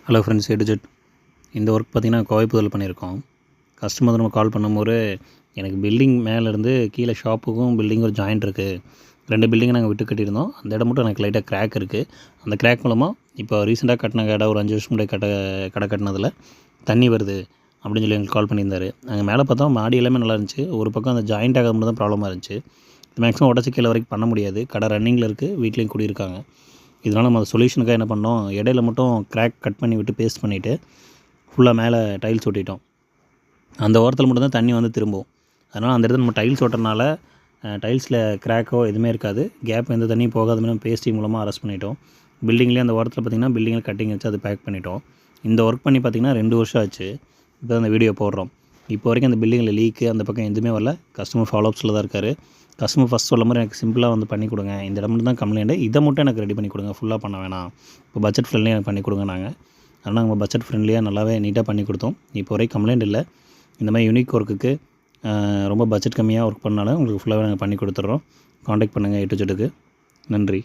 Hello friends, A to Z. இந்த work பார்த்திங்கன்னா கோவைப்புதூரில் பண்ணியிருக்கோம். கஸ்டமர் நம்ம கால் பண்ணும்போது எனக்கு பில்டிங் மேலேருந்து கீழே ஷாப்புக்கும் பில்டிங்கும் ஒரு ஜாயிண்ட் இருக்குது. 2 பில்டிங்கை நாங்கள் விட்டு கட்டியிருந்தோம். அந்த இடம் மட்டும் எனக்கு லைட்டாக கிராக் இருக்குது. அந்த கிராக் மூலமாக இப்போ ரீசெண்டாக கட்டின கடை ஒரு 5 வருஷம் முன்னாடி கடை கட்டினதில் தண்ணி வருது அப்படின்னு சொல்லி எங்களுக்கு கால் பண்ணியிருந்தார். நாங்கள் மேலே பார்த்தோம், மாடி எல்லாமே நல்லா இருந்துச்சு. ஒரு பக்கம் அந்த ஜாயிண்ட் ஆகாத மட்டும் தான் ப்ராப்ளமாக இருந்துச்சு. மேக்ஸிமம் உடச்சி கீழே வரைக்கும் பண்ண முடியாது. கடை ரன்னிங்கில் இருக்குது, வீட்லேயும் குடியிருக்காங்க. இதனால் நம்ம சொல்யூஷனுக்காக என்ன பண்ணோம், இடையில மட்டும் கிராக் கட் பண்ணி விட்டு பேஸ்ட் பண்ணிவிட்டு ஃபுல்லாக மேலே டைல்ஸ் ஒட்டிட்டோம். அந்த ஓரத்தில் மட்டும் தான் தண்ணி வந்து திரும்பும். அதனால் அந்த இடத்துல நம்ம டைல்ஸ் ஒட்டுறதுனால டைல்ஸில் கிராக்கோ எதுவுமே இருக்காது. கேப் எந்த தண்ணியும் போகாத மாதிரி நம்ம பேஸ்டிங் மூலமாக அரெஸ்ட் பண்ணிட்டோம். பில்டிங்லேயே அந்த ஓரத்தில் பார்த்திங்கன்னா பில்டிங்கில் கட்டிங் வச்சு அதை பேக் பண்ணிட்டோம். இந்த ஒர்க் பண்ணி பார்த்திங்கன்னா 2 வருஷம் ஆச்சு. இப்போ அந்த வீடியோ போடுறோம். இப்போ வரைக்கும் அந்த பில்டிங்கில் லீக்கு அந்த பக்கம் எதுவுமே வரல. கஸ்டமர் ஃபாலோஅப்ஸில் தான் இருக்கார். கஸ்டமர் ஃபஸ்ட் சொல்ல மாதிரி எனக்கு சிம்பிளாக வந்து பண்ணி கொடுங்க, இந்த இடம் மட்டும் தான் கம்ப்ளைண்ட்டு, இதை மட்டும் எனக்கு ரெடி பண்ணி கொடுங்க, ஃபுல்லாக பண்ண வேணாம், இப்போ பட்ஜெட் ஃப்ரெண்ட்லியாக எனக்கு பண்ணி கொடுங்க. ஆனால் நம்ம பட்ஜெட் ஃப்ரெண்ட்லியாக நல்லாவே நீட்டாக பண்ணி கொடுத்தோம். இப்போ வரைக்கும் கம்ப்ளைண்ட் இல்லை. இந்த மாதிரி யூனிக் ஒர்க்குக்கு ரொம்ப பட்ஜெட் கம்மியாக ஒர்க் பண்ணாலும் உங்களுக்கு ஃபுல்லாகவே நாங்கள் பண்ணி கொடுத்துட்றோம். காண்டாக்ட் பண்ணுங்கள் ஏ டு ஜெட்டுக்கு. நன்றி.